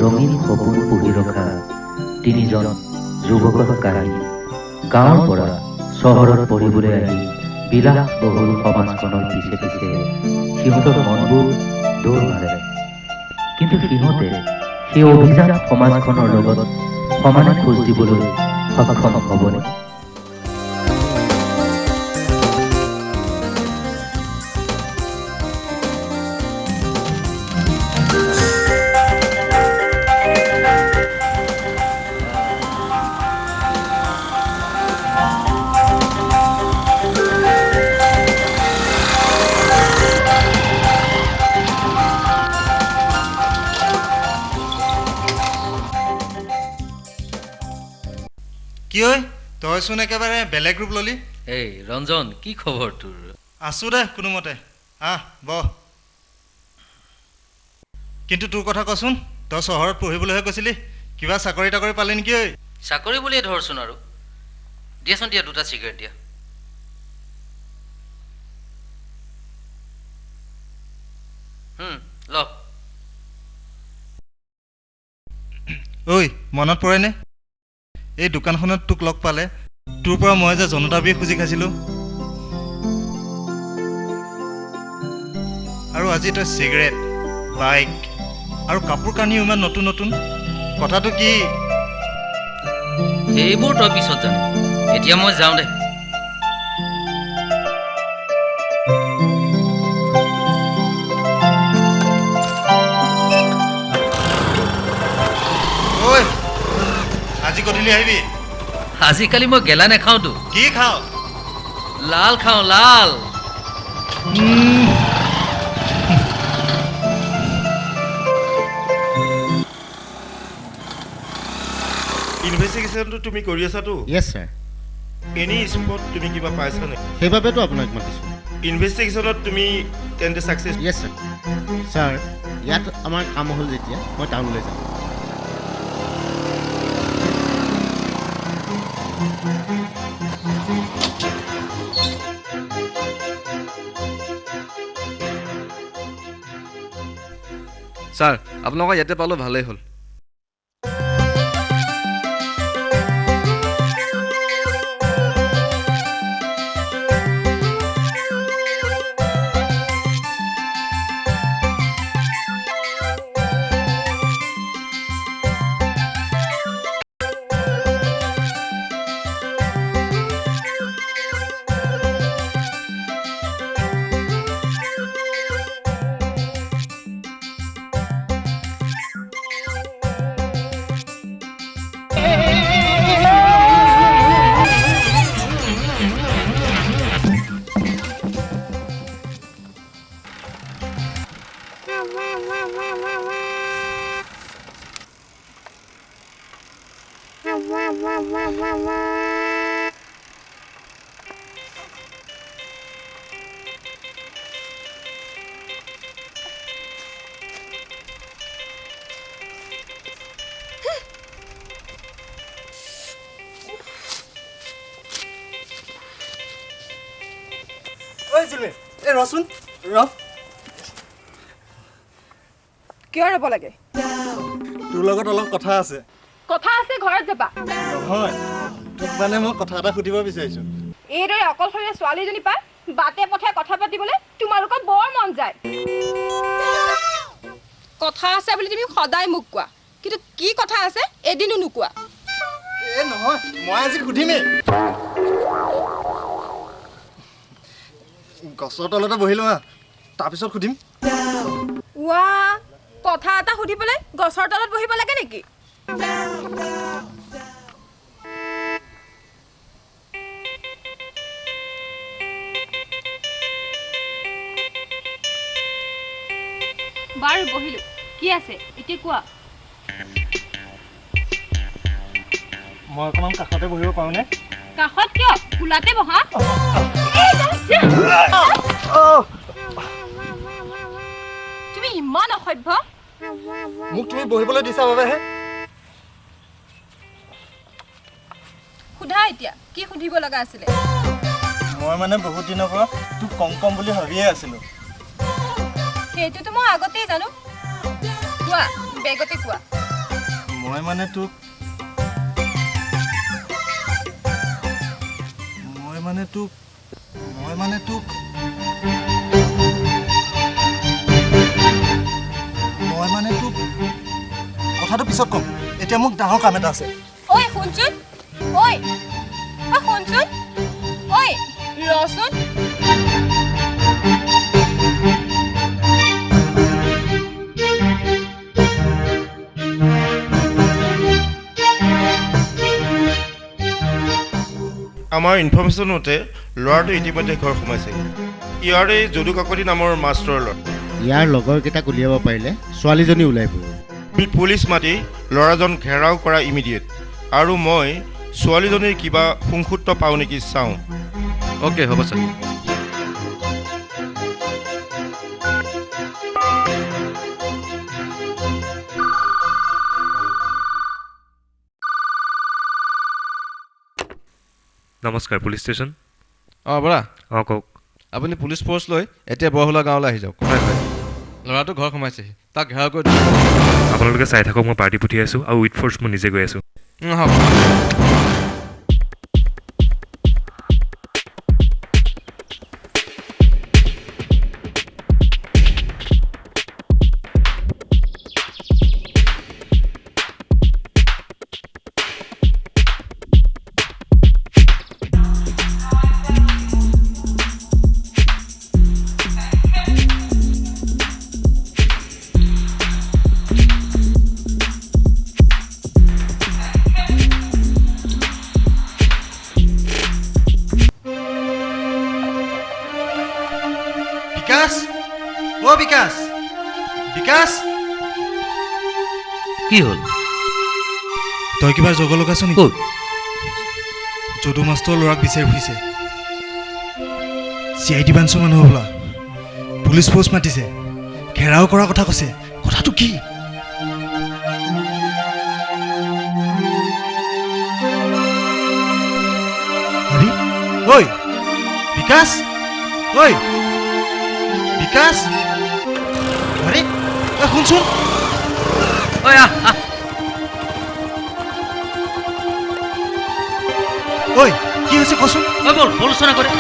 ৰঙীন সপোন পুহি ৰখা তিনিজন যুৱকৰ কাহিনী গাঁৱৰ পৰা চহৰত পঢ়িবলৈ আহি বিলাসবহুল সমাজখনৰ পিছে পিছে সিহঁতৰ মনবোৰ দৌৰ মাৰে কিন্তু সিহঁতে সেই অভিজাত সমাজখনৰ লগত সমানে খোজ দিবলৈ সক্ষম হ'বনে কি ঐ তইচোন একেবাৰে বেলেগ গ্ৰুপ ললি এই ৰঞ্জন কি খবৰ তোৰ আছো দে কোনোমতে বহ কিন্তু তোৰ কথা কচোন তই চহৰত পঢ়িবলৈহে কৈছিলি কিবা চাকৰি তাকৰি পালি নেকি ঐ চাকৰি বুলিয়ে ধৰচোন আৰু দিয়াচোন দিয়া দুটা চিগাৰেট দিয়া ল ঐ মনত পৰেনে এই দোকানখনত তোক লগ পালে তোৰ পৰা মই যে জনতা বিয়ে খুজি খাইছিলোঁ আৰু আজি তই চিগাৰেট বাইক আৰু কাপোৰ কানিও ইমান নতুন নতুন কথাটো কি এইবোৰ তই পিছত জানি এতিয়া মই যাওঁ দে ঐ আজি গধূলি আহিবি আজিকালি মই গেলা নেখাওঁতো কি খাওঁ লাল খাওঁ লাল ইনভেষ্টিগেশ্যনটো তুমি কৰি আছাতো য়েছ ছাৰ এনি স্পট তুমি কিবা পাইছা নেকি সেইবাবেতো আপোনাক মাতিছোঁ ইনভেষ্টিগেশ্যনত তুমি তেন্তে ছাকচেছ য়েছ ছাৰ ছাৰ ইয়াত আমাৰ কাম হ'ল যেতিয়া মই টাউনলৈ যাম ছাৰ আপোনালোকক ইয়াতে পালোঁ ভালেই হ'ল এই ৰচোন কিয় ৰ'ব লাগে তোৰ লগত অলপ কথা আছে কথা আছে ঘৰত যাবা নহয় তোক মানে মই কথা এটা সুধিব বিচাৰিছোঁ এইদৰে অকলশৰীয়া ছোৱালীজনী পাই বাটে পথে কথা পাতিবলৈ তোমালোকৰ বৰ মন যায় কথা আছে বুলি তুমি সদায় মোক কোৱা কিন্তু কি কথা আছে এদিনো নোকোৱা এই নহয় মই আজি সুধিমেই গছৰ তলতে বহিলোঁ তাৰপিছত সুধিম ৱা কথা এটা সুধিবলৈ গছৰ তলত বহিব লাগে নেকি বাৰু বহিলোঁ কি আছে এতিয়া কোৱা মই অকণমান কাষতে বহিব পাৰোঁনে কাষত কিয় ফুলাতে বহা তুমি ইমান অসভ্য মোক তুমি বহিবলৈ দিছা বাবেহে সোধা এতিয়া কি সুধিব লগা আছিলে মই মানে বহুত দিনৰ পৰা তোক কম বুলি ভাবিয়ে আছিলোঁ সেইটোতো মই আগতেই জানো কোৱা বেগতে কোৱা মই মানে তোক কথাটো পিছত ক'ম এতিয়া মোক ডাঙৰ কাম এটা আছে ঐ শুনচোন ঐ শুনচোন ঐ ৰচোন আমাৰ ইনফৰ্মেশ্যন মতে ল'ৰাটো ইতিমধ্যে ঘৰ সোমাইছে ইয়াৰে যদু কাকতি নামৰ মাষ্টৰৰ ল'ৰা ইয়াৰ লগৰকেইটাক উলিয়াব পাৰিলে ছোৱালীজনী ওলাই পৰিব পুলিচ মাতি ল'ৰাজন ঘেৰাও কৰা ইমিডিয়েট আৰু মই ছোৱালীজনীৰ কিবা সংসূত্ৰ পাওঁ নেকি চাওঁ অ'কে হ'ব ছাৰ নমস্কাৰ পুলিচ ষ্টেচন অঁ বৰা অঁ কওক আপুনি পুলিচ ফ'ৰ্চ লৈ এতিয়া বৰহোলা গাঁৱলৈ আহি যাওক হয় হয় ল'ৰাটো ঘৰ সোমাইছেহি তাক ঘেৰাও কৰি দিয়ক আপোনালোকে চাই থাকক মই পাৰ্টি পঠিয়াই আছোঁ আৰু উইথ ফ'ৰ্চ মই নিজে গৈ আছোঁ হ'ব বিকাশ বিকাশ কি হ'ল তই কিবা জগ লগাইছ নেকি ক'ত যদু মাষ্টৰ ল'ৰাক বিচাৰি ফুৰিছে CID ব্ৰাঞ্চৰ মানুহ হ'বলা পুলিচ ফ'ৰ্চ মাতিছে ঘেৰাও কৰাৰ কথা কৈছে কথাটো কি ঐ বিকাশ ঐ বিকাশ আৰে শুনচোন ঐ ঐ কি হৈছে কচোন ঐ বল বলচনা কৰে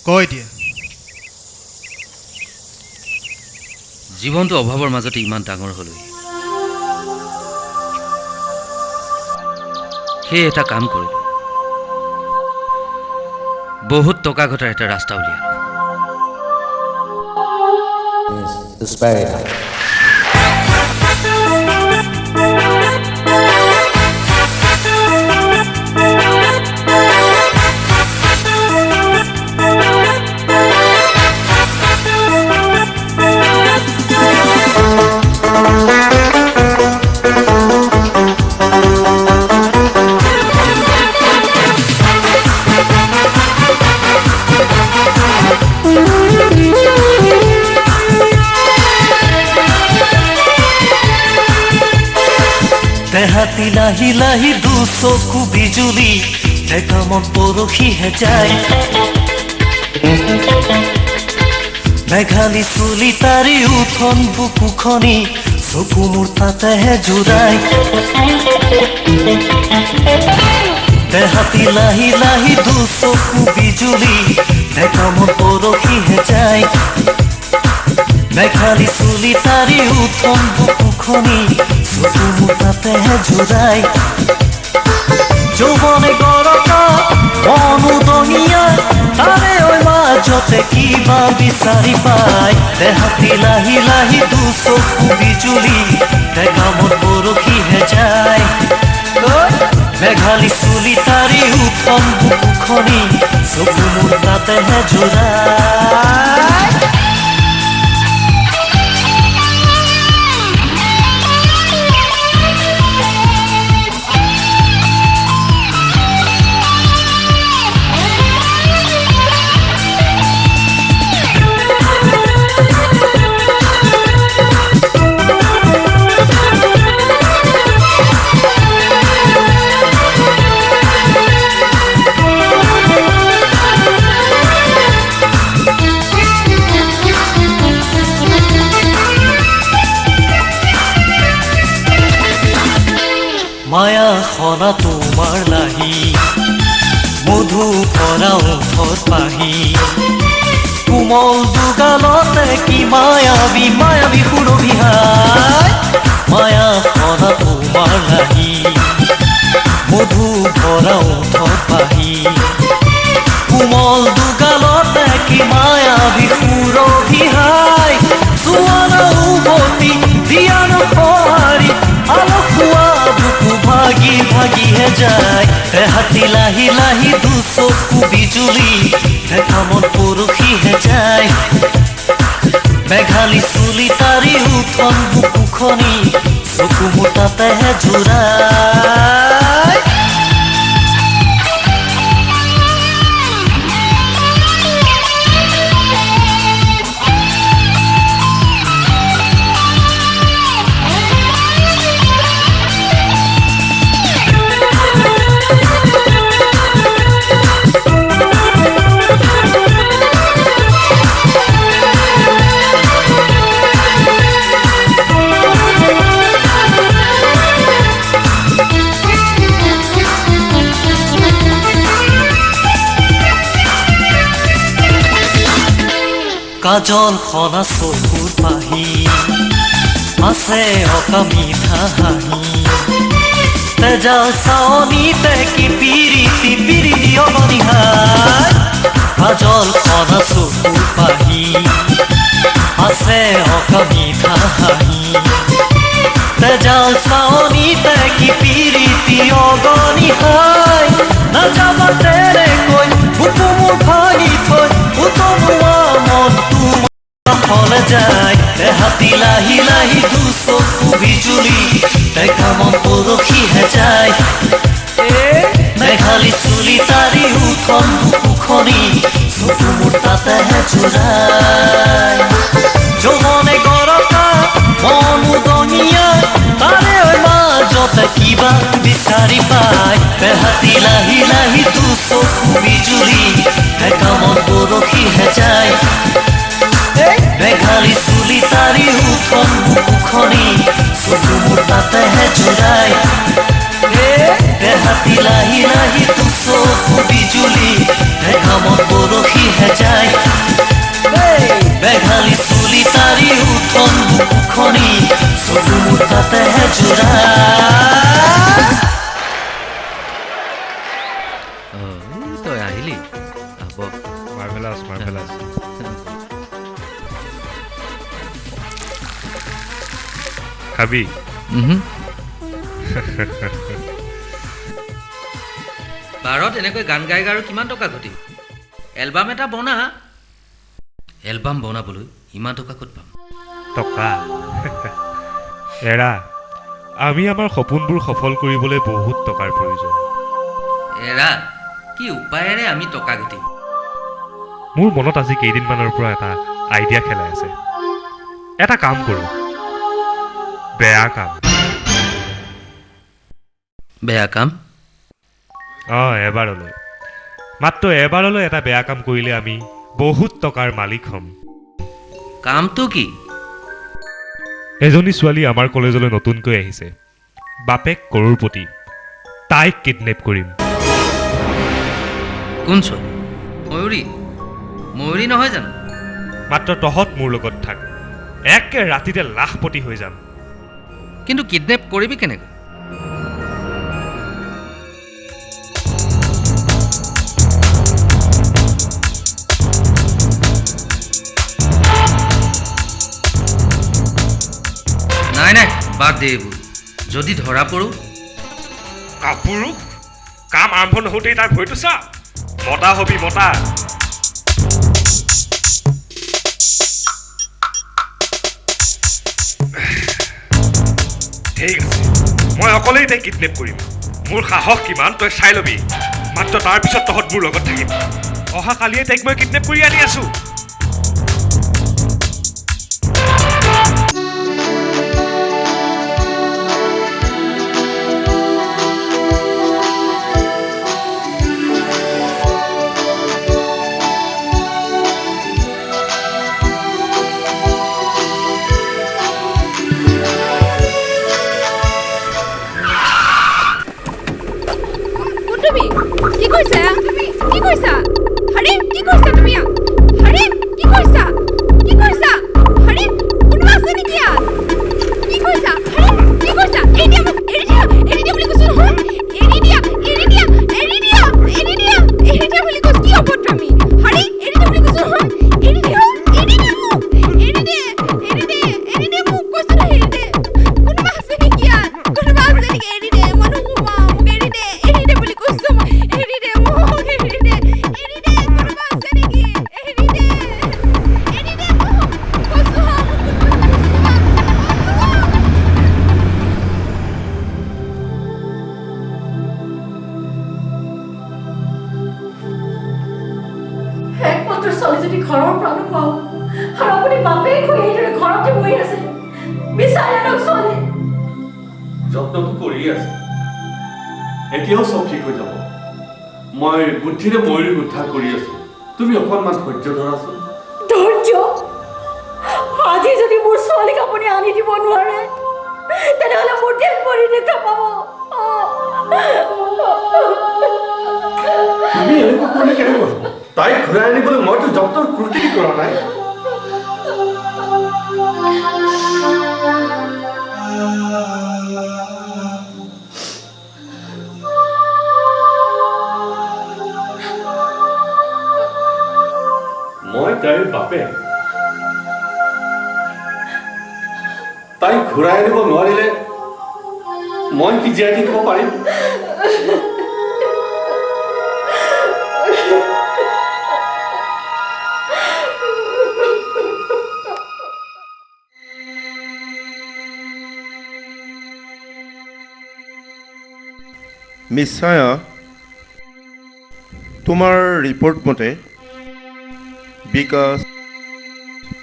কৈ দিয়ে জীৱনটো অভাৱৰ মাজতে ইমান ডাঙৰ হ'লই সেই এটা কাম কৰিলোঁ বহুত টকা ঘটাৰ এটা ৰাস্তা উলিয়ালোঁ দেহাতি লাহি লাহি দুচকু বিজুলি দেখা মন পৰহিহে যায় মেঘালী চুলি তাৰি উঠন বুকুখনি চকু মোৰ তাতেহে জোৰাই দেহাতি লাহি লাহি দুচকু বিজুলি দেখা মন পৰহিহে যায় মেঘালী চুলি তাৰি উঠন বুকুখনি চকু মোৰ তাতেহে জোৰাই যৌৱনে গৰকা মনুদনীয়া তাৰে ঐ মাজতে কিবা বিচাৰি পাই দেহাতি লাহি লাহি দুচকু বিজুলি দেখা মন পৰহিহে যায় মেঘালী চুলি তাৰি উঠন বুকুখনি চকু মোৰ তাতেহে জোৰাই মায়া খনা তোমাৰ লাহি মধু ভৰা ওঠত পাহি কোমল দুগালতে কি মায়াবী মায়াবী সুৰভিহাই মায়া খনা তোমাৰ লাহি মধু ভৰা ওঠত পাহি কোমল দুগালতে কি মায়াবী সুৰভিহাই জোৱানা উভতি দিয়ান সঁহাৰি আলসুৱা বুকু ভাগি ভাগিহে যায় হাতী লাহি লাহি দুচকু বিজুলি দেখা মন পৰহিহে যায় মেঘালী চুলি তাৰি উঠন বুকুখনি চকু মোৰ তাতেহে জোৰাই কাজল খনা চকুৰ পাহি আছে অকা মিঠা হাঁহি তেজাল চাৱনিতে কি পিৰিতি পিৰিতি অগনিহাই কাজল খনা চকুৰ পাহি আছে অকা মিঠা হাঁহি তেজাল চাৱনিতে কি পিৰিতি অগনিহাই নাযাবা তেনেকৈ বুকু মোৰ ভাঙি থৈ উতলোৱা মনটো হলে যায় হাতী লাহি লাহি দুচকু বিজুলি দেখা মন পৰহিহে যায় মেঘালী চুলি তাৰি উঠন বুকুখনি চকু মোৰ তাতেহে জোৰাই যৌৱনে গৰকা মনুদনীয়া তাৰে মাজতে কিবা বিচাৰি পাই হাতী লাহি লাহি দুচকু বিজুলি দেখা মন পৰহিহে যায় মেঘালী চুলি তাৰি উঠন বুকুখনি চকু মোৰ তাতেহে জোৰাই হাতী লাহি লাহি দুচকু বিজুলি দেখা মন পৰহিহে যায় মেঘালী চুলি তাৰি উঠন বুকুখনি চকু মোৰ তাতেহে জোৰাই তই আহিলি হ'ব মাৰ্ভেলাছ মাৰ্ভেলাছ খাবি বাৰত এনেকৈ গান গাই আৰু কিমান টকা ঘটিম এলবাম এটা বনা এলবাম বনাবলৈ ইমান টকা ক'ত পাম টকা এৰা আমি আমাৰ সপোনবোৰ সফল কৰিবলৈ বহুত টকাৰ প্ৰয়োজন এৰা কি উপায়েৰে আমি টকা ঘটিম মোৰ মনত আজি কেইদিনমানৰ পৰা এটা আইডিয়া খেলাই আছে এটা কাম কৰোঁ বেয়া কাম বেয়া কাম এবাৰলৈ মাত্ৰ এবাৰলৈ এটা বেয়া কাম কৰিলে আমি বহুত টকাৰ মালিক হ'ম কামটো কি এজনী ছোৱালী আমাৰ কলেজলৈ নতুনকৈ আহিছে বাপেক কৰোৰপতি তাইক কিডনেপ কৰিম কোন ছোৱালী ময়ূৰী ময়ূৰী নহয় জানো মাত্ৰ তহঁত মোৰ লগত থাক একে ৰাতিতে লাখপতি হৈ যাম কিন্তু কিডনেপ কৰিবি কেনেকৈ নাই নাই বাদ দে এইবোৰ যদি ধৰা পৰোঁ কাপুৰুষ কাম আৰম্ভ নহওঁতেই তাৰ ভয়টো চা মতা হবি মতা ঠিক আছে মই অকলেই তাইক কিডনেপ কৰিম মোৰ সাহস কিমান তই চাই ল'বি মাত্ৰ তাৰপিছত তহঁত মোৰ লগত থাকিম অহা কালিয়ে তাইক মই কিডনেপ কৰি আনি আছোঁ কি কৈছা কি কৈছা হৰি কি কৈছা তুমি হৰি কি কৈছা হৰি কোনোবা আছে নেকি কি কৈছা হৰি কি কৈছা এৰি দিয়া বুলি কৈছো নহয় এৰি দিয়া বুলি কৈছো কি অপদ্ৰমী হৰি এৰি দিয়া বুলি কৈছো নহয় এৰি দিয়া মোক কৈছো না এৰি দে কোনোবা আছে নেকি এৰি দে মনু মোক এৰি দে বুলি কৈছো মই এৰি দে মোক এৰি দে কোনোবা আছে নেকি এৰি দে মোক কৈছো একমাত্ৰ ছোৱালীজনী ঘৰৰ পৰা নোপোৱা আৰু আপুনি বাপেক হৈ এইদৰে ঘৰতে বহি আছে বিচাৰি আনক ছোৱালী যত্নটো কৰি আছে এতিয়াও চব ঠিক হৈ যাব মই বুদ্ধিৰে ময়ূৰীক উদ্ধাৰ কৰি আছো তুমি অকণমান ধৈৰ্য ধৰাচোন ধৈৰ্য আজি যদি মোৰ ছোৱালীক আপুনি আনি দিব নোৱাৰে তেনেহ'লে মোৰ দেহ মৰি দেখা পাব তুমি এনেকুৱা কৰিলে কেনেকৈ হ'ব তাইক ঘূৰাই আনিবলৈ মইতো যত্নৰ ক্ৰুটি কৰা নাই মই তাইৰ বাপে তাইক ঘূৰাই আনিব নোৱাৰিলে মই কি জীয়াই থাকিব পাৰিম মিছ ছায়া তোমাৰ ৰিপৰ্ট মতে বিকাশ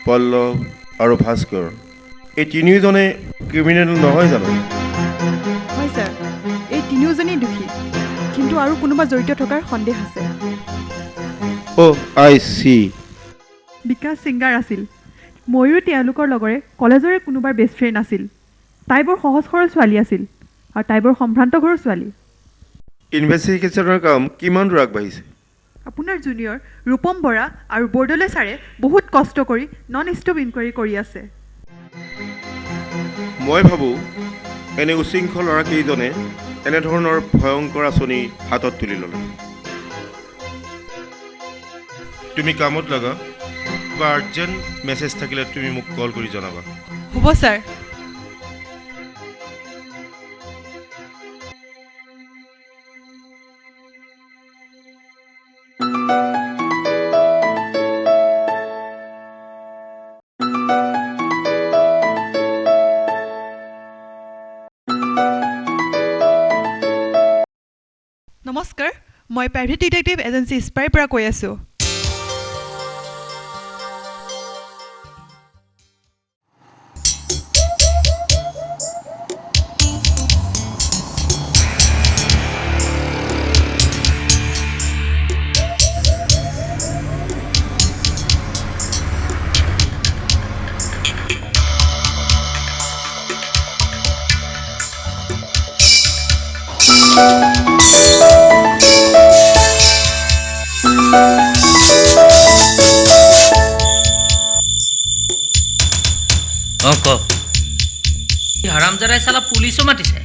পল্লৱ আৰু ভাস্কৰ এই তিনিওজনে ক্ৰিমিনেল নহয় জানো হয় ছাৰ এই তিনিওজনেই দোষী কিন্তু আৰু কোনোবা জড়িত থকাৰ সন্দেহ আছে অ' আই চি বিকাশ ছিংগাৰ আছিল ময়ূৰ তেওঁলোকৰ লগৰে কলেজৰে কোনোবাৰ বেষ্ট ফ্ৰেণ্ড আছিল তাই বৰ সহজ সৰল ছোৱালী আছিল আৰু তাই বৰ সম্ভ্ৰান্ত ঘৰৰ ছোৱালী ইনভেষ্টিগেশ্যনৰ কাম কিমান দূৰ আগবাঢ়িছে আপোনাৰ জুনিয়ৰ ৰূপম বৰা আৰু বৰদলৈ ছাৰে বহুত কষ্ট কৰি নন ষ্টপ ইনকুৱাৰী কৰি আছে মই ভাবোঁ এনে উশৃংখল ল'ৰাকেইজনে এনেধৰণৰ ভয়ংকৰ আঁচনি হাতত তুলি ল'লে তুমি কামত লগা বা আৰ্জেণ্ট মেছেজ থাকিলে তুমি মোক কল কৰি জনাবা হ'ব ছাৰ নমস্কাৰ মই প্ৰাইভেট ডিটেক্টিভ এজেঞ্চি স্পাইৰ পৰা কৈ আছোঁ ক হাৰামজাদাই চালা পুলিচো মাতিছে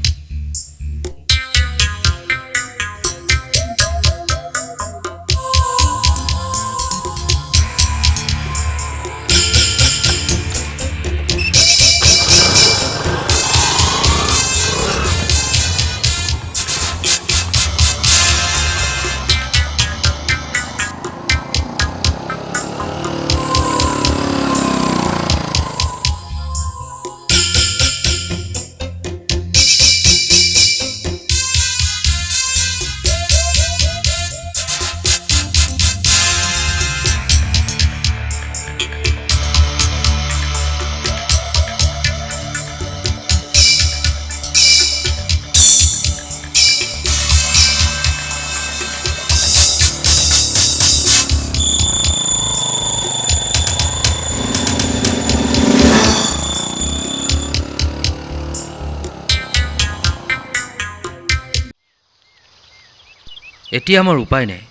এতিয়া আমাৰ উপায় নাই।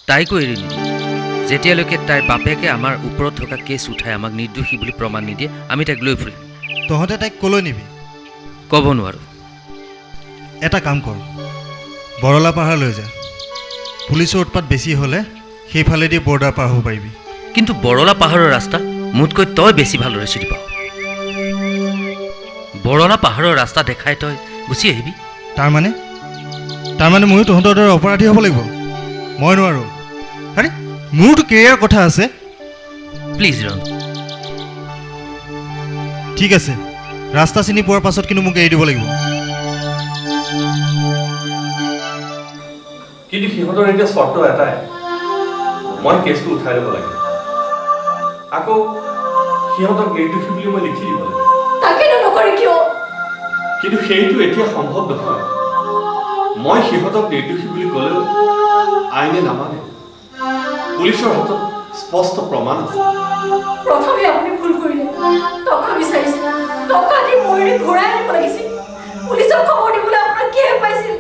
তাইকো এৰি নিদিয়ে। যেতিয়ালৈকে তাইৰ বাপেকে আমাৰ ওপৰত থকা কেছ উঠাই আমাক নিৰ্দোষী বুলি প্ৰমাণ নিদিয়ে আমি তাইক লৈ ফুৰিম। তহঁতে তাইক ক'লৈ নিবি? ক'ব নোৱাৰোঁ। এটা কাম কৰ, বৰলা পাহাৰ লৈ যা। পুলিচৰ উৎপাত বেছি হ'লে সেইফালেদি বৰ্ডাৰ পাৰ হ'ব পাৰিবি। কিন্তু বৰলা পাহাৰৰ ৰাস্তা মোতকৈ তই বেছি ভালদৰে চিনি পাৱ। বৰলা পাহাৰৰ ৰাস্তা দেখাই তই গুচি আহিবি। তাৰমানে ময়ো তহঁতৰ দৰে অপৰাধী হ'ব লাগিব? মই নোৱাৰোঁ। আৰে মোৰতো কেৰিয়াৰ কথা আছে। প্লিজ ৰন। ঠিক আছে, ৰাস্তা চিনি পোৱাৰ পাছত কিন্তু মোক এৰি দিব লাগিব। কিন্তু সিহঁতৰ এতিয়া চৰ্ত এটাই, মই কেছটো উঠাই ল'ব লাগে, আকৌ সিহঁতক নিৰ্দোষী বুলি মই লিখি দিব লাগে। তাকেনো নকৰে কিয়? কিন্তু সেইটো এতিয়া সম্ভৱ নহয়। মই সিহঁতক নিৰ্দোষী বুলি ক'লেও আইনে নামানে। পুলিচৰ হাতত স্পষ্ট প্ৰমাণ আছে। প্ৰথমে আপুনি ভুল কৰিলে, টকা বিচাৰিছিল, টকা দি ময়ূৰী ঘূৰাই আনিব লাগিছিল। পুলিচক খবৰ দিবলৈ আপোনাৰ কি হেপ পাইছিল?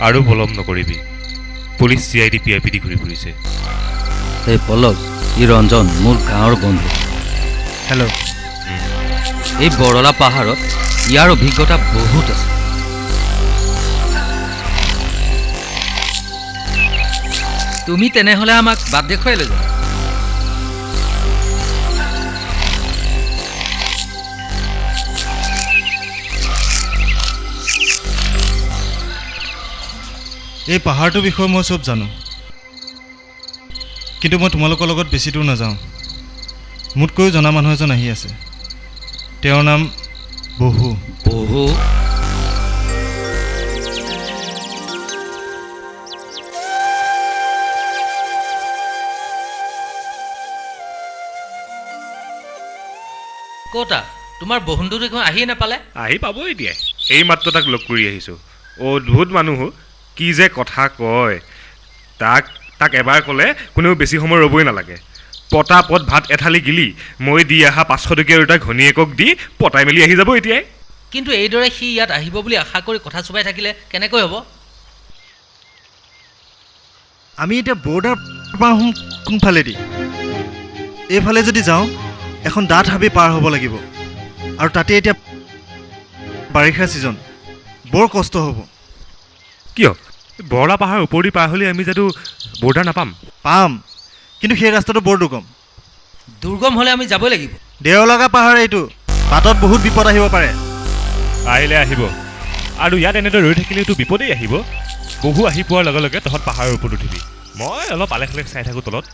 আৰু পলম নকৰিবি। পুলিচ CID PIPD ঘূৰি ফুৰিছে। এই পলক, ই ৰঞ্জন, মোৰ গাঁৱৰ বন্ধু। হেল্ল'। এই বৰলা পাহাৰত ইয়াৰ অভিজ্ঞতা বহুত আছে। তুমি তেনেহ'লে আমাক বাট দেখুৱাই লৈ যাবা। এই পাহাৰটোৰ বিষয়ে মই চব জানো, কিন্তু মই তোমালোকৰ লগত বেছি দূৰ নাযাওঁ। মোতকৈও জনা মানুহ এজন আহি আছে, তেওঁৰ নাম বহু। বহু? ক'তা তোমাৰ বন্ধু দেখোন আহিয়ে নাপালে? আহি পাব এতিয়া। এই মাত্ৰ তাক লগ কৰি আহিছোঁ। অদ্ভুত মানুহ, কি যে কথা কয়। তাক এবাৰ ক'লে কোনেও বেছি সময় ৰ'বই নালাগে। পটাপট ভাত এথালি গিলি মই দি অহা 500 টকীয়া দুটা ঘনীয়েকক দি পতাই মেলি আহি যাব এতিয়াই। কিন্তু এইদৰে সি ইয়াত আহিব বুলি আশা কৰি কথা চপাই থাকিলে কেনেকৈ হ'ব? আমি এতিয়া বৰ্ডাৰ পাৰ হ'ম কোনফালেদি? এইফালে যদি যাওঁ এখন ডাঠ হাবি পাৰ হ'ব লাগিব, আৰু তাতে এতিয়া বাৰিষা ছিজন, বৰ কষ্ট হ'ব। কিয়? বৰলা পাহাৰ ওপৰেদি পাৰ হ'লে আমি যাতো বৰ্ডাৰ নাপাম? পাম, কিন্তু সেই ৰাস্তাটো বৰ দুৰ্গম। দুৰ্গম হ'লে আমি যাবই লাগিব। দেও লগা পাহাৰ এইটো, বাটত বহুত বিপদ আহিব পাৰে। আহিলে আহিব, আৰু ইয়াত এনেদৰে ৰৈ থাকিলেতো বিপদেই আহিব। বহু আহি পোৱাৰ লগে লগে তহঁত পাহাৰৰ ওপৰত উঠিবি। মই অলপ আলেখ আলেখ চাই থাকোঁ তলত।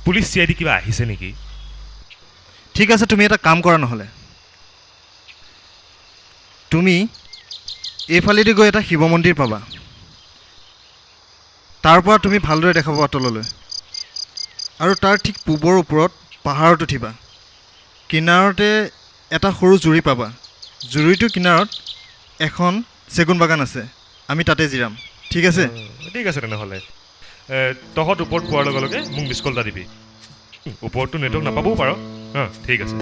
পুলিচ CID কিবা আহিছে নেকি? ঠিক আছে, তুমি এটা কাম কৰা নহ'লে, তুমি এইফালেদি গৈ এটা শিৱ মন্দিৰ পাবা। তাৰ পৰা তুমি ভালদৰে দেখাব তললৈ, আৰু তাৰ ঠিক পূবৰ ওপৰত পাহাৰত উঠিবা। কিনাৰতে এটা সৰু জুৰি পাবা। জুৰিটোৰ কিনাৰত এখন চেগুন বাগান আছে, আমি তাতে জিৰাম। ঠিক আছে? ঠিক আছে তেনেহ'লে। তহঁত ওপৰত পোৱাৰ লগে লগে মোক মিছ কল এটা দিবি। ওপৰততো নেটৱৰ্ক নাপাবও পাৰ। ঠিক আছে।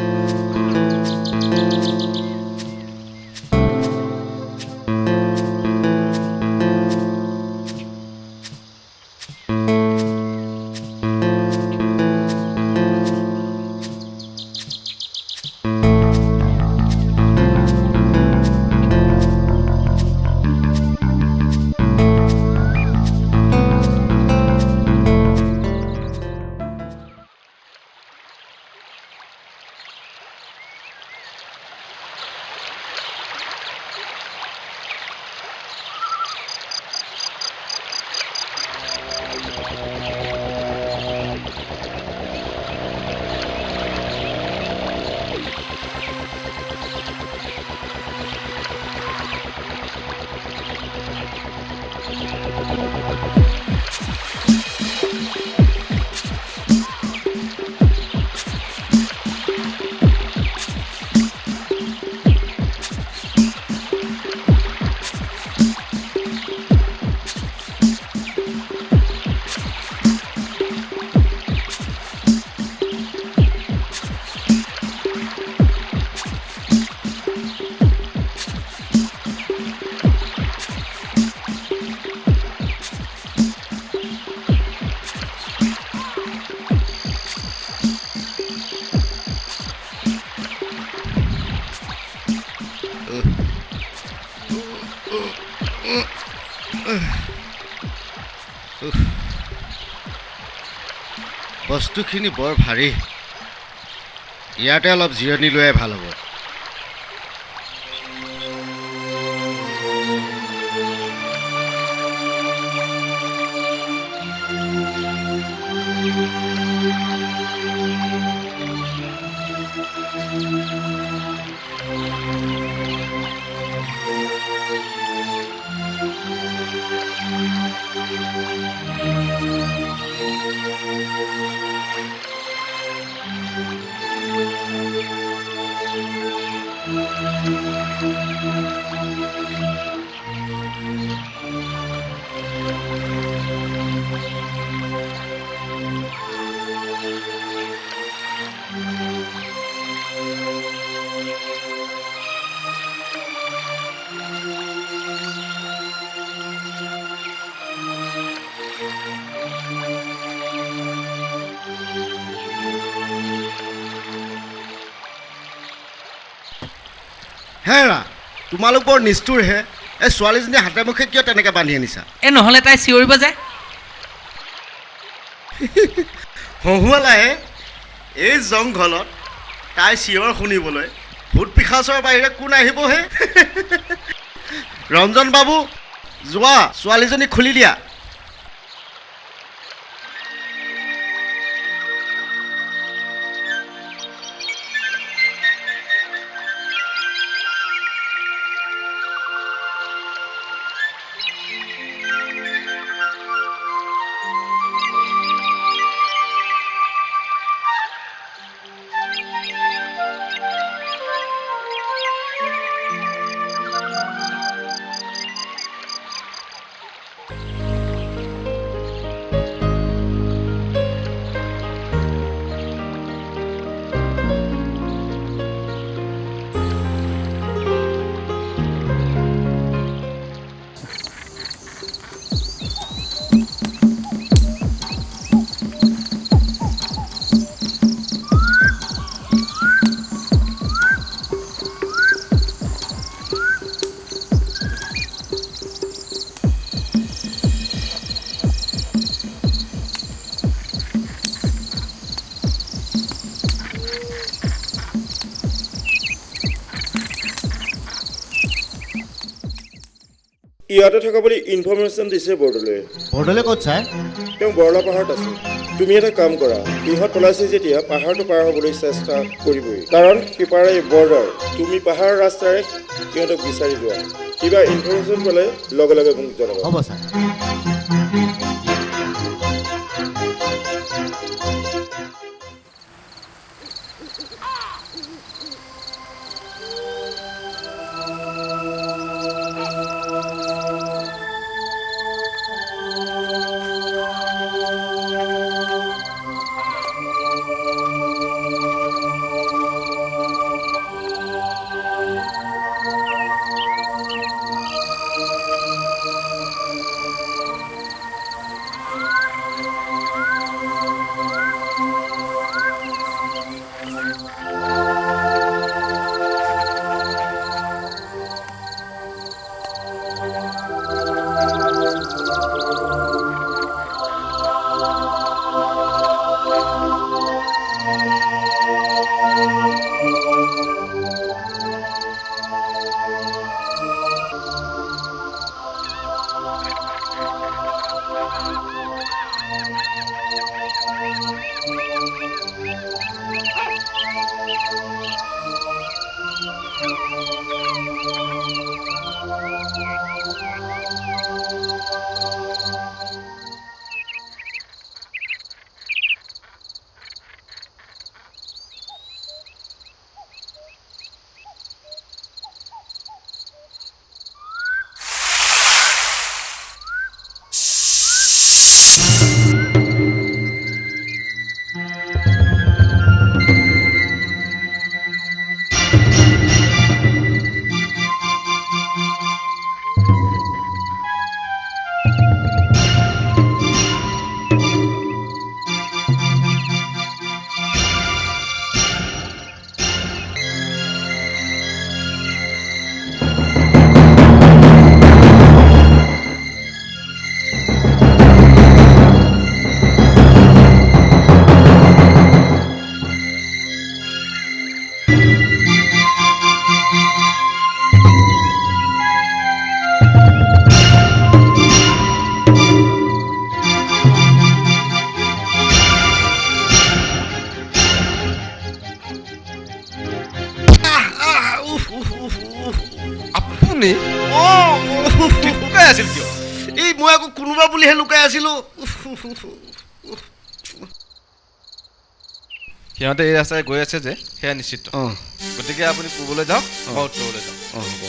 বস্তুখিনি বৰ ভাৰী ইয়াতে অলপ জিৰণি লোৱাই ভাল হ'ব হেৰা তোমালোক বৰ নিষ্ঠুৰহে এই ছোৱালীজনী হাতে মুখে কিয় তেনেকৈ বান্ধি আনিছা নহ'লে তাই চিঞৰিব যে হহুৱালাহে এই জংঘলত তাই চিঞৰ শুনিবলৈ ভূত পিশাচৰ বাহিৰে কোন আহিবহে ৰঞ্জন বাবু যোৱা ছোৱালীজনী খুলি দিয়া ইয়াতে থকা বুলি ইনফৰমেশ্যন দিছে বৰদলৈ বৰদলৈ ক'ত ছাৰ তেওঁ বৰলা পাহাৰত আছে তুমি এটা কাম কৰা সিহঁত পলাইছে যেতিয়া পাহাৰটো পাৰ হ'বলৈ চেষ্টা কৰিবই কাৰণ সিপাৰে বৰ্ডাৰ তুমি পাহাৰৰ ৰাস্তাৰে সিহঁতক বিচাৰি যোৱা কিবা ইনফৰমেশ্যন পালে লগে লগে মোক জনাবা হ'ব ছাৰ আপুনি লুকাই আছিল কিয় এই মই আকৌ কোনোবা বুলিহে লুকাই আছিলো সিহঁতে এই ৰাস্তাৰে গৈ আছে যে সেয়া নিশ্চিত গতিকে আপুনি পূবলৈ যাওক মই উত্তৰলৈ যাওক হ'ব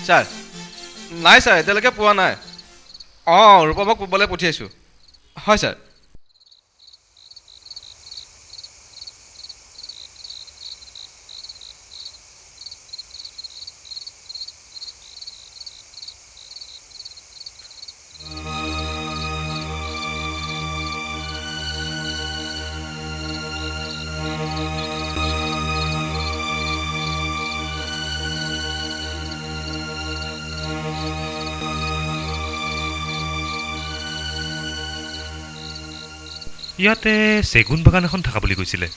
ছাৰ নাই ছাৰ এতিয়ালৈকে পোৱা নাই অঁ ৰূপমক পূবলৈ পঠিয়াইছোঁ হয় ছাৰ ইয়াতে চেগুন বাগান এখন থকা বুলি কৈছিলে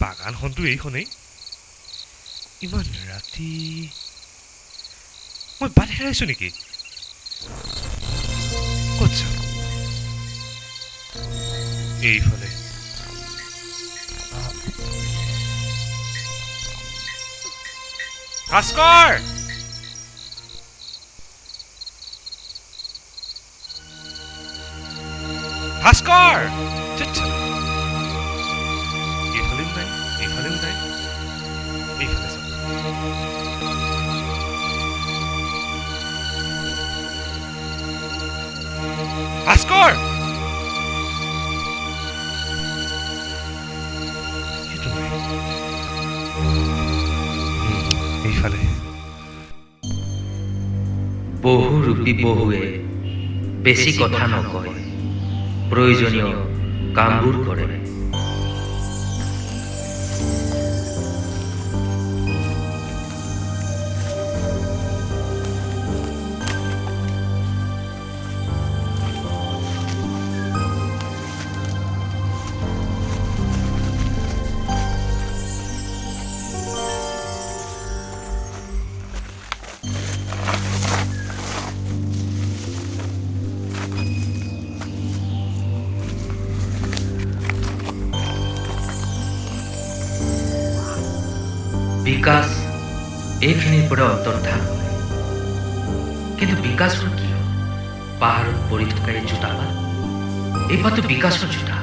বাগানখনতো এইখনেই ইমান ৰাতি মই বাট হেৰাইছো নেকি ক'ত যাম এইফালে ভাস্কৰ ভাস্কৰ এইফালেও নাই এইফালেও নাই এইফালে চাব ভাস্কৰ এইফালে বহুৰূপী বহুৱে বেছি কথা নকয় প্ৰয়োজনীয় কামবোৰ কৰে বিকাশ এইখিনিৰ পৰা অন্তৰ্ধান হয় কিন্তু বিকাশৰ কি পাহাৰত পৰি থকা এই জোতাপাত এই পাতো বিকাশৰ জোতা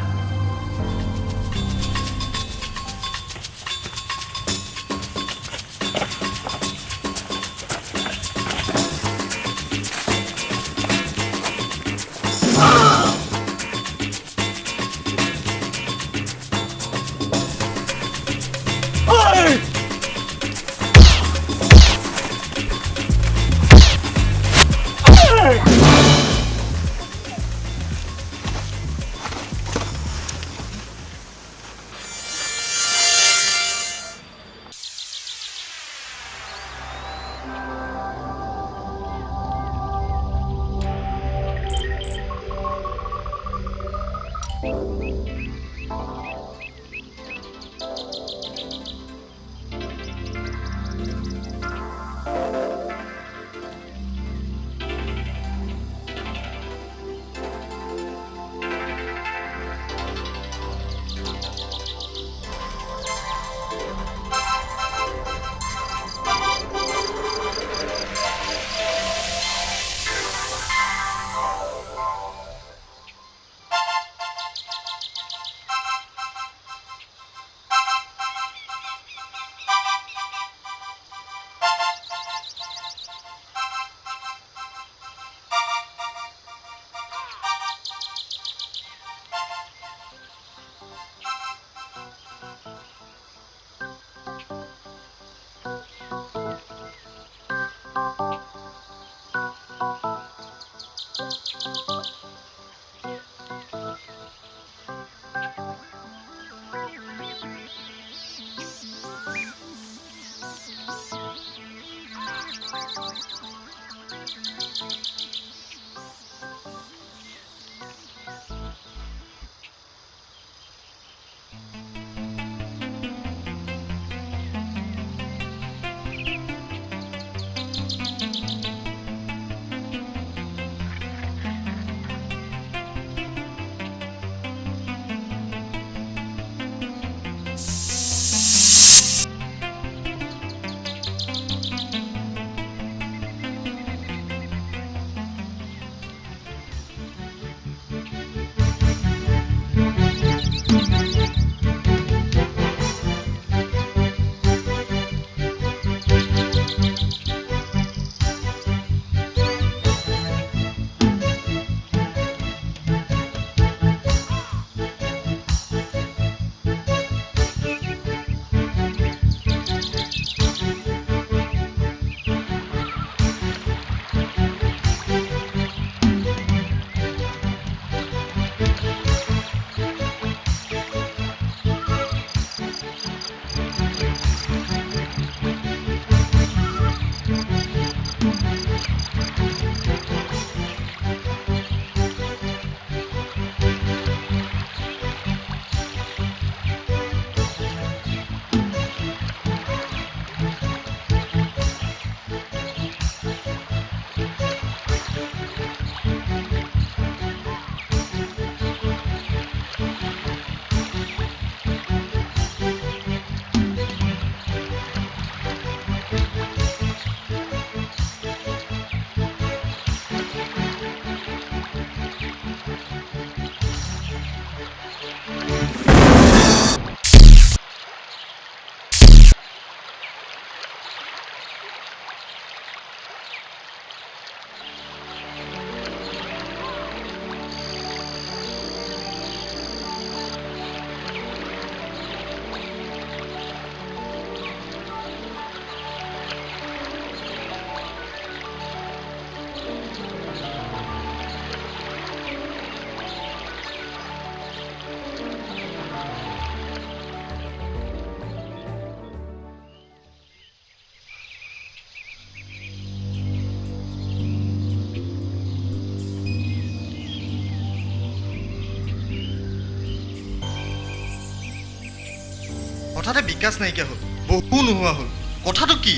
হঠাতে বিকাশ নাইকিয়া হ'ল, বহু নোহোৱা হ'ল। কথাটো কি?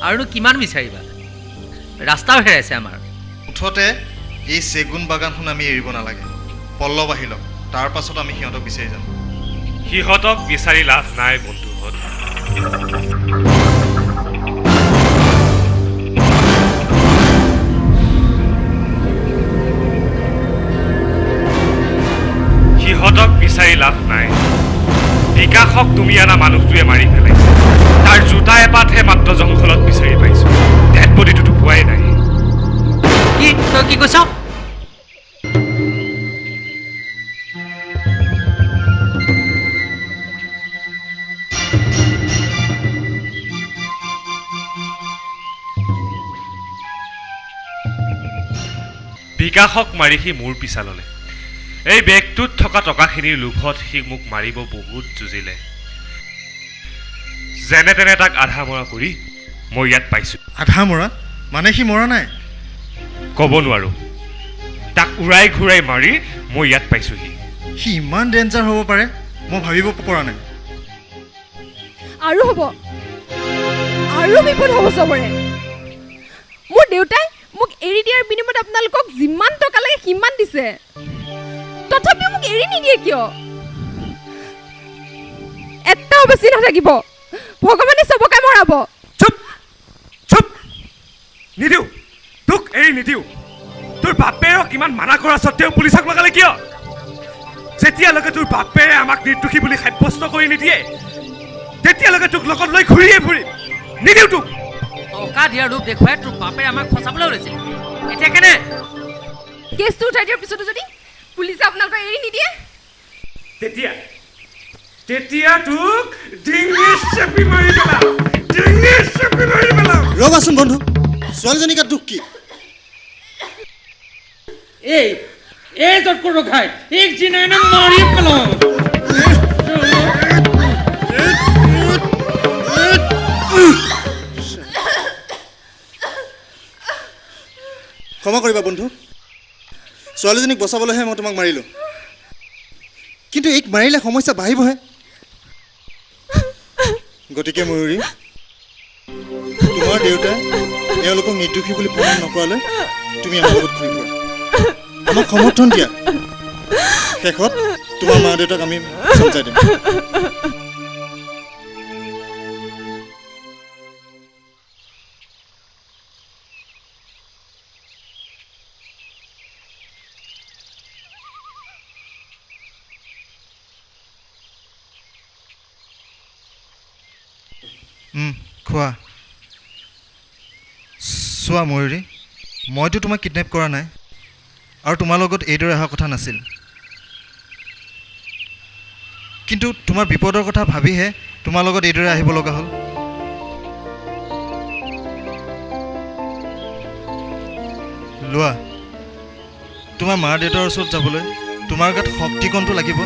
আৰুনো কিমান বিচাৰিবা? ৰাস্তাও হেৰাইছে আমাৰ। মুঠতে এই চেগুন বাগানখন আমি এৰিব নালাগে। পল্লৱ আহি লওক, তাৰ পাছত আমি সিহঁতক বিচাৰি যাম। সিহঁতক বিচাৰি লাভ নাই বন্ধুহঁত। সিহঁতক বিচাৰি লাভ নাই। বিকাশক তুমি অনা মানুহটোৱে মাৰি পেলাইছে। তাৰ জোতা এপাতহে মাত্ৰ জংঘলত বিচাৰি পাইছো। ডেড বডিটোতো পোৱাই নাই। কি তই কি কৈছ? বিকাশক মাৰি সি মোৰ পিছা ল'লে। এই বেগটোত থকা টকাখিনিৰ লোভত সি মোক মাৰিব বহুত যুঁজিলে। যেনে তেনে তাক আধা মৰা কৰি মই ইয়াত পাইছোঁ। আধা মৰা? মানে সি মৰা নাই? ক'ব নোৱাৰোঁ। তাক উৰাই ঘূৰাই মাৰি মই ইয়াত পাইছোঁহি। সি ইমান ডেঞ্জাৰ হ'ব পাৰে মই ভাবিব পৰা নাই। আৰু হ'ব, আৰু বিপদ হ'ব চবৰে। মোৰ দেউতাই মোক এৰি দিয়াৰ বিনিময়ত আপোনালোকক যিমান টকা লাগে সিমান দিছে, তথাপিও মোক এৰি নিদিয়ে কিয়? এটাও বেছি নাথাকিব, ভগৱানে চবকে মৰাব। চুপ চুপ, নিদিওঁ, তোক এৰি নিদিওঁ। তোৰ বাপেৰক ইমান মানা কৰা স্বত্তেও পুলিচক লগালে কিয়? যেতিয়ালৈকে তোৰ বাপেৰে আমাক নিৰ্দোষী বুলি সাব্যস্ত কৰি নিদিয়ে তেতিয়ালৈকে তোক লগত লৈ ঘূৰিয়ে ফুৰিম। নিদিওঁ তোক। টকা দিয়াৰ ৰূপ দেখুৱাই তোৰ বাপে আমাক ফচাবলৈ ওলাইছিল। এতিয়া কেনে? কেছটো উঠাই দিয়াৰ পিছতো যদি পুলিচে আপোনালোকক এৰি নিদিয়ে, তেতিয়া তোক ডিঙি চেপি মাৰি পেলাম। ডিঙি চেপি মাৰি পেলাম। ৰ'বাচোন বন্ধু, ছোৱালীজনী গাত দুখ কি? এই য'ত ৰখাই এক জিনাই মাৰি পেলাম। ক্ষমা কৰিবা বন্ধু, ছোৱালীজনীক বচাবলৈহে মই তোমাক মাৰিলোঁ, কিন্তু এইক মাৰিলে সমস্যা বাঢ়িবহে। গতিকে ময়ূৰী, তোমাৰ দেউতাই এওঁলোকক নিৰ্দোষী বুলি প্ৰমাণ নকৰালৈ তুমি আমাৰ লগত ঘূৰি ফুৰা, আমাক সমৰ্থন দিয়া। শেষত তোমাৰ মা দেউতাক আমি চমজাই দিম। খোৱা। চোৱা ময়ূৰী, মইতো তোমাক কিডনেপ কৰা নাই আৰু তোমাৰ লগত এইদৰে অহা কথা নাছিল, কিন্তু তোমাৰ বিপদৰ কথা ভাবিহে তোমাৰ লগত এইদৰে আহিব লগা হ'ল। লোৱা, তোমাৰ মা দেউতাৰ ওচৰত যাবলৈ তোমাৰ গাত শক্তিকণটো লাগিব।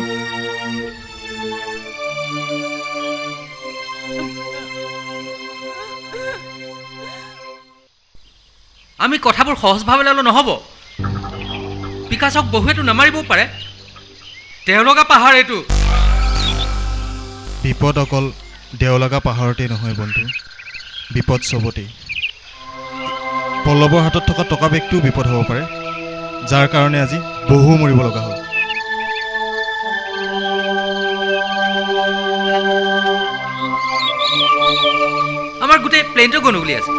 আমি কথাবোৰ সহজভাৱে ল'লে নহ'ব। বিকাশক বহুৱেতো নামাৰিবও পাৰে। দেওলগা পাহাৰ এইটো। বিপদ অকল দেওলগা পাহাৰতেই নহয় বন্ধু, বিপদ চবতেই। পল্লৱৰ হাতত থকা টকা বেগটোও বিপদ হ'ব পাৰে, যাৰ কাৰণে আজি বহু মৰিব লগা হ'ল। আমাৰ গোটেই প্লেনটো গণ্ডগোলি আছে।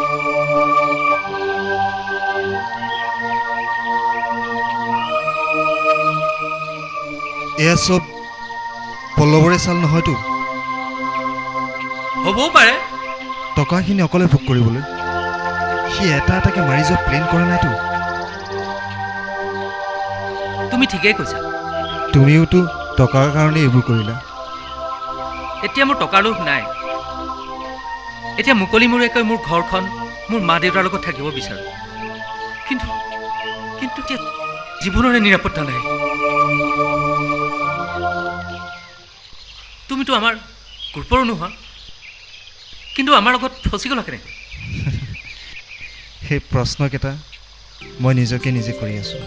এয়া চব পল্লৱৰে চাল নহয়তো। হ'বও পাৰে। টকাখিনি অকলে ভোগ কৰিবলৈ সি এটা এটাকে মাৰি যোৱা প্লেন কৰা নাইতো। তুমি ঠিকেই কৈছা। তুমিওতো টকাৰ কাৰণে এইবোৰ কৰিলা। এতিয়া মোৰ টকাৰ লোভ নাই। এতিয়া মুকলিমূৰীয়াকৈ মোৰ ঘৰখন, মোৰ মা দেউতাৰ লগত থাকিব বিচাৰোঁ, কিন্তু এতিয়া জীৱনৰে নিৰাপত্তা নাই। তুমিতো আমাৰ গ্ৰুপৰো নোহোৱা, কিন্তু আমাৰ লগত ফচি গ'লা কেনেকৈ? সেই প্ৰশ্নকেইটা মই নিজকে নিজে কৰি আছোঁ।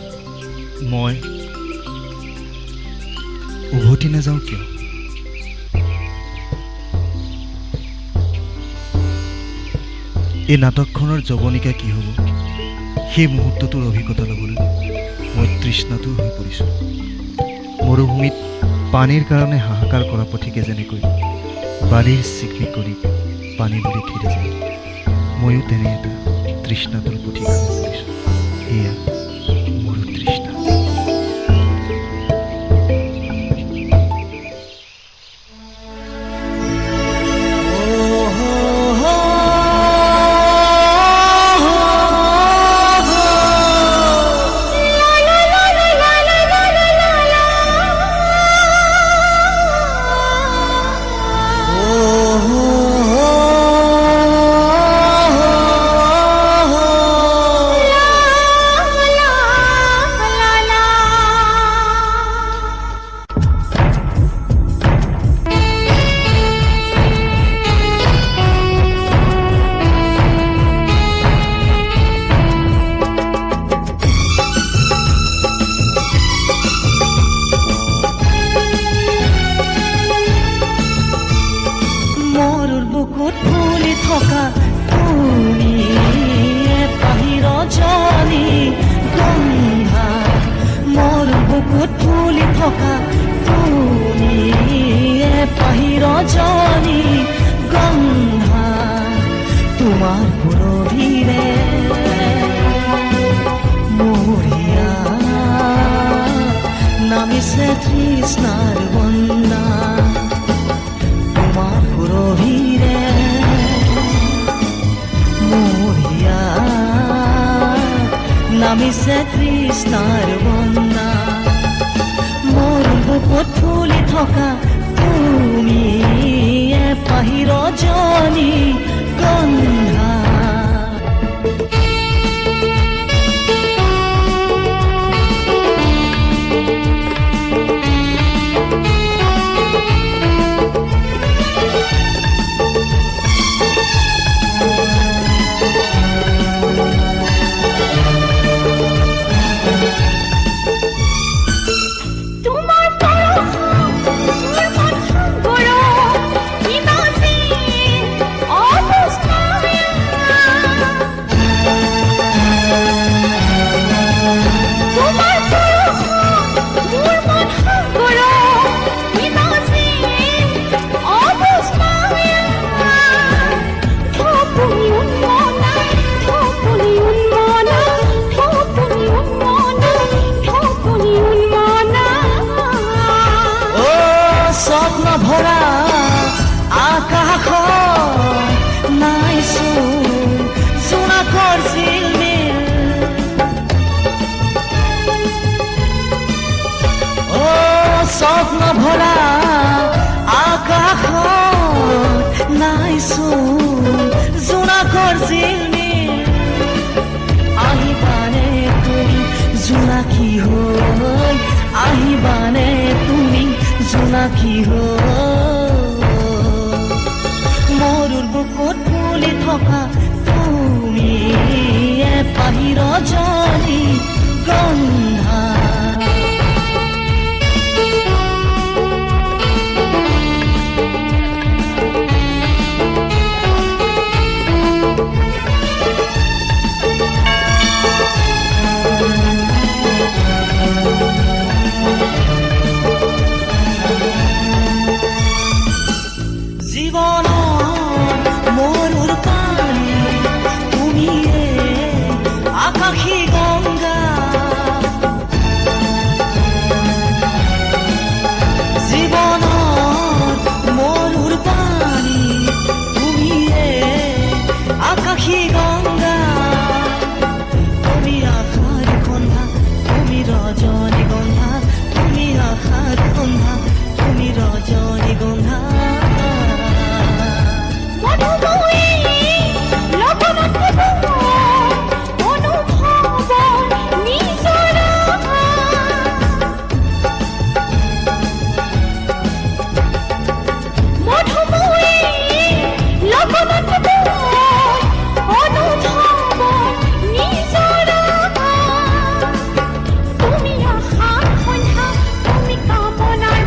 মই উভতি নাযাওঁ কিয়? এই নাটকখনৰ জৱনিকা কি হ'ব সেই মুহূৰ্তটোৰ অভিজ্ঞতা ল'বলৈ মই তৃষ্ণাতুৰ হৈ পৰিছোঁ। মৰুভূমিত পানীৰ কাৰণে হাহাকাৰ কৰা পথিকে যেনেকৈ বালিৰ চিকমিকনিত পানী বুলি খেদি যায়, ময়ো তেনে এটা তৃষ্ণাতুৰ পথিক হৈ পৰিছোঁ। এয়া মোৰো তৃষ্ণা। নামিছে তৃষ্ণাৰ বন্দা মোৰ বুকুত ফুলি থকা তুমি এপাহি ৰজনী গন্ধা স্বপ্ন ভৰা আকাশত নাইচোন জোনাকৰ জিলমিল আহিবানে তুমি জোনাকী হৈ আহিবানে তুমি জোনাকী হৈ মৰুৰ বুকুত ফুলি থকা তুমি এপাহি ৰজনী গন্ধা তুমি আশা সন্ধ্যা তুমি কামনা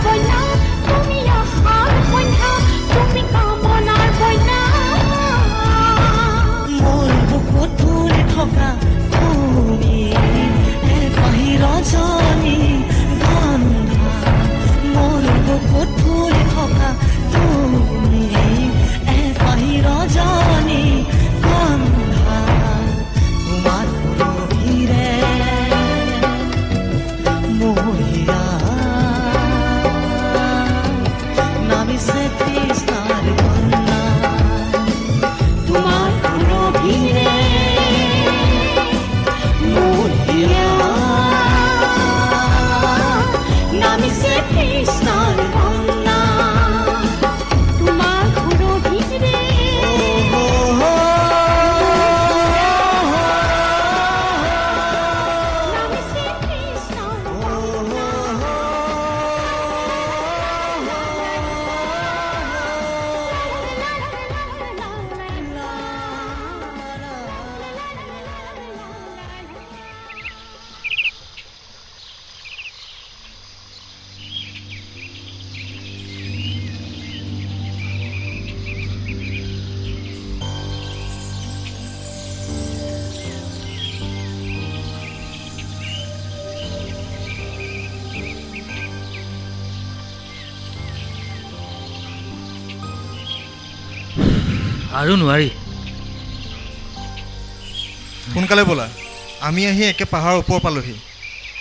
আৰু নোৱাৰি। সোনকালে ব'লা, আমি আহি একে পাহাৰৰ ওপৰ পালোহি।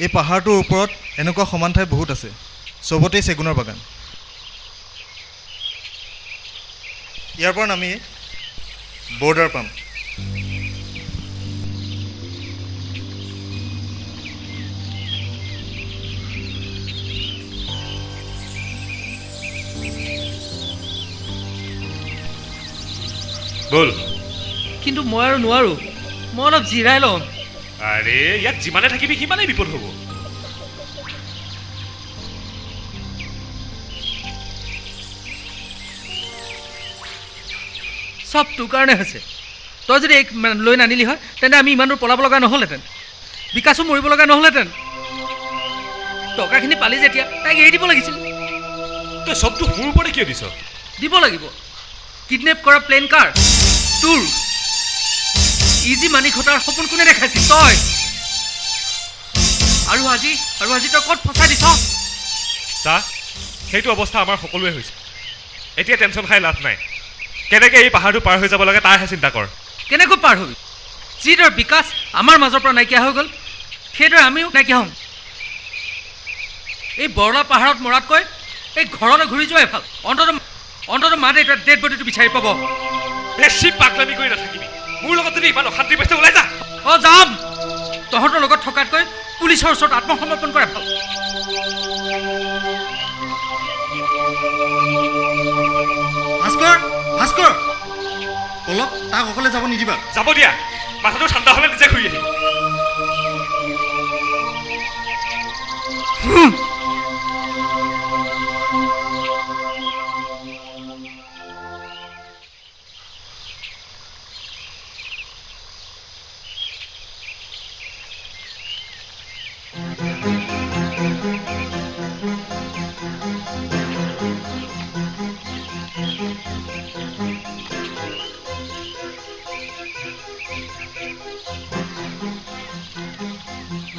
এই পাহাৰটোৰ ওপৰত এনেকুৱা সমান ঠাই বহুত আছে, চবতেই চেগুনৰ বাগান। ইয়াৰ পৰা নামি বৰ্ডাৰ পাম। ব'ল। কিন্তু মই আৰু নোৱাৰোঁ, মই অলপ জিৰাই ল'ম। আৰে ইয়াত যিমানে থাকিবি সিমানেই বিপদ হ'ব। চব তোৰ কাৰণে হৈছে। তই যদি এই লৈ নানিলি হয় তেন্তে আমি ইমান দূৰ পলাব লগা নহ'লহেঁতেন, বিকাশো মৰিব লগা নহ'লহেঁতেন। টকাখিনি পালি যেতিয়া তাইক এৰি দিব লাগিছিল। তই চবটো মোৰ ওপৰতে কিয় দিছ? দিব লাগিব। কিডনেপ কৰা প্লেন কাৰ তোৰ, ইজি মানি ঘটাৰ সপোন কোনে দেখাইছিল? তই। আৰু আজি তই ক'ত ফচাই দিছ? চা, সেইটো অৱস্থা আমাৰ সকলোৱে হৈছে। এতিয়া টেনশ্যন খাই লাভ নাই। কেনেকৈ এই পাহাৰটো পাৰ হৈ যাব লাগে তাৰহে চিন্তা কৰ। কেনেকৈ পাৰ হবি? যিদৰে বিকাশ আমাৰ মাজৰ পৰা নাইকিয়া হৈ গ'ল, সেইদৰে আমিও নাইকিয়া হ'ম। এই বৰলা পাহাৰত মৰাতকৈ এই ঘৰলৈ ঘূৰি যোৱাই ভাল। অন্ততঃ মা দেউতাৰ ডেড বডিটো বিচাৰি পাব। বেছি পাগলামি কৰি নাথাকিবি। মোৰ লগত যদি ইমান অশান্তি পাইছে ওলাই যা। অঁ যাম। তহঁতৰ লগত থকাতকৈ পুলিচৰ ওচৰত আত্মসমৰ্পণ কৰে ভাল। ভাস্কৰ, অলপ তাক অকলে যাব নিদিবা। যাব দিয়া, মাথাটো ঠাণ্ডা হ'লে নিজে ঘূৰি আহিম।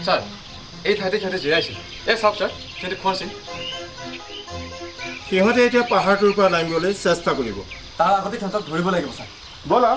ছাৰ, এই ঠাইতে সিহঁতে জিৰাইছিল। এই চাওক ছাৰ, সিহঁতে খোৱাছিল। সিহঁতে এতিয়া পাহাৰটোৰ পৰা নামিবলৈ চেষ্টা কৰিব। তাৰ আগতে সিহঁতক ধৰিব লাগিব ছাৰ। ব'লা।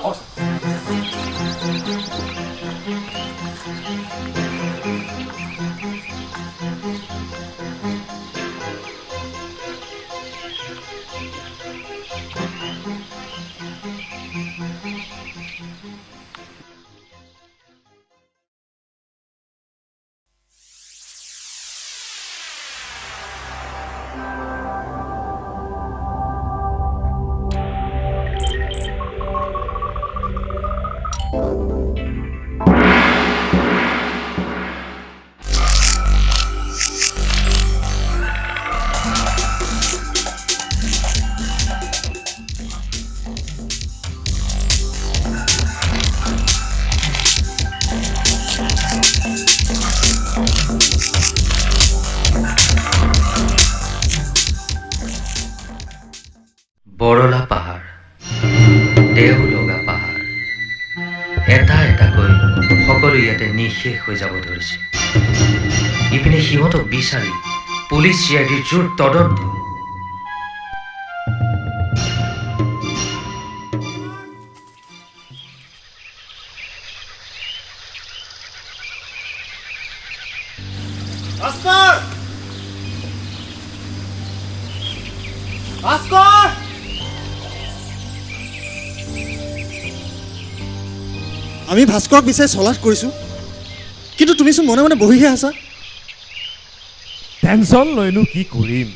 বৰলা পাহাৰ, দেওলগা পাহাৰ, এটা এটাকৈ সকলো ইয়াতে নিঃশেষ হৈ যাব ধৰিছে। ইপিনে সিহঁতক বিচাৰি পুলিচ CIDৰ জোৰ তদন্ত। আমি ভাস্কৰক বিচাৰি চলাথ কৰিছোঁ, কিন্তু তুমিচোন মনে মনে বহিহে আছা। টেনশ্যন লৈনো কি কৰিম?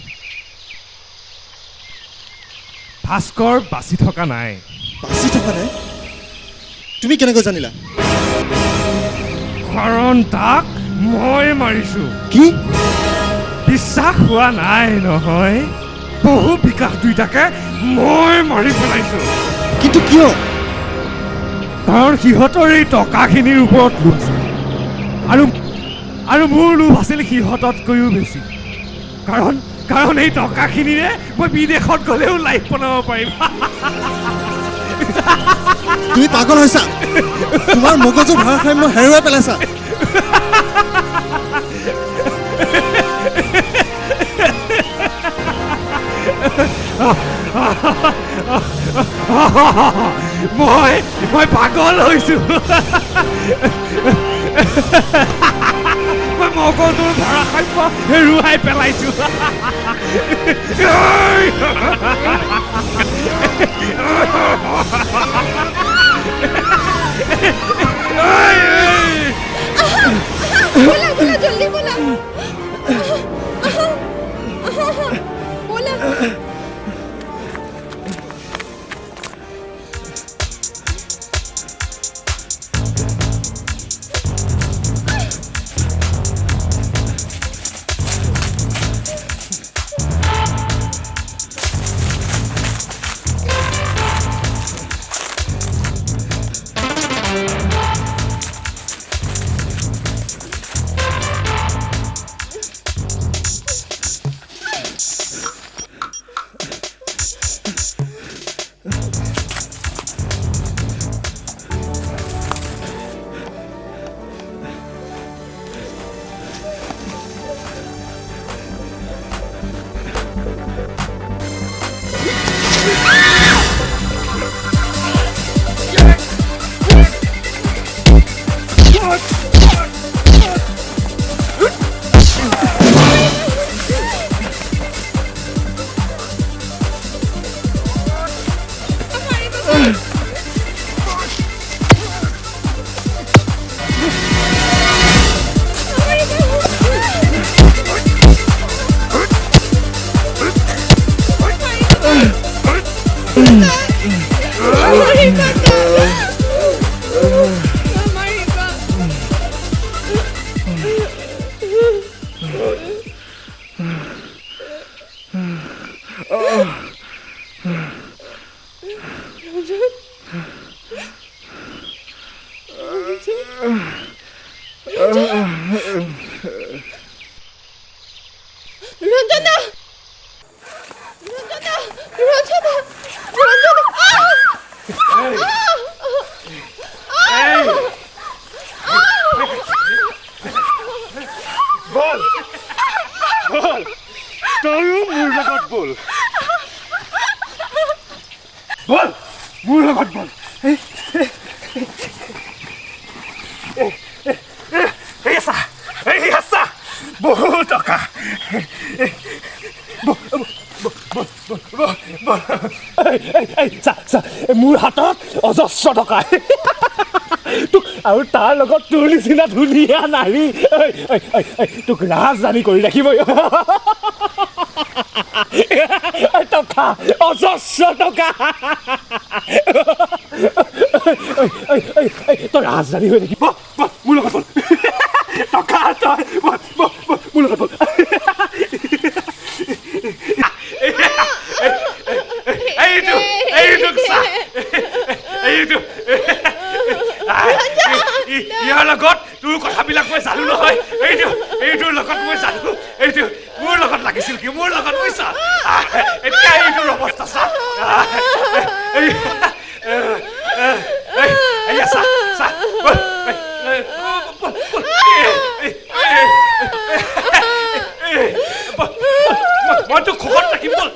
ভাস্কৰ বাচি থকা নাই। বাচি থকা নাই? তুমি কেনেকৈ জানিলা? কাৰণ তাক মই মাৰিছোঁ। কি? বিশ্বাস হোৱা নাই নহয়? বহু বিকাশ দুইটাকে মই মাৰি পেলাইছোঁ। কিন্তু কিয়? কাৰণ সিহঁতৰ এই টকাখিনিৰ ওপৰত লোভ আছিল, আৰু মোৰ লোভ আছিল সিহঁততকৈও বেছি। কাৰণ এই টকাখিনিৰে মই বিদেশত গ'লেও লাইফ বনাব পাৰিম। তুমি পাগল হৈছা? তোমাৰ মগজুৰ ভাৰসাম্য হেৰুৱাই পেলাইছা। মই পাগল হৈছোঁ মই মগজুৰ ভাৰসাম্য হেৰুৱাই পেলাইছোঁ बोला बोला जल्दी बोला बोला रंजना रंजना रंजना বল বল তয়ো মোৰ লগত বল বল মোৰ লগত বল এই আছা বহু টকা মোৰ হাতত অজস্ৰ টকা তোক আৰু তাৰ লগত তোৰ নিচিনা ধুনীয়া নাৰী তোক ৰাজধানী কৰি ৰাখিব টকা অজস্ৰ টকা তই ৰাজধানী হৈ থাকিব মোৰ লগত বল টকা তই মোৰ লগত বল ইয়াৰ লগত তোৰ কথাবিলাক মই জানো নহয় এইটোৰ লগত মই জানো এইটো মোৰ লগত লাগিছিল কি মোৰ লগত পইচা এতিয়া এইটোৰ অৱস্থা চা মই তোক খবৰ ৰাখিম বল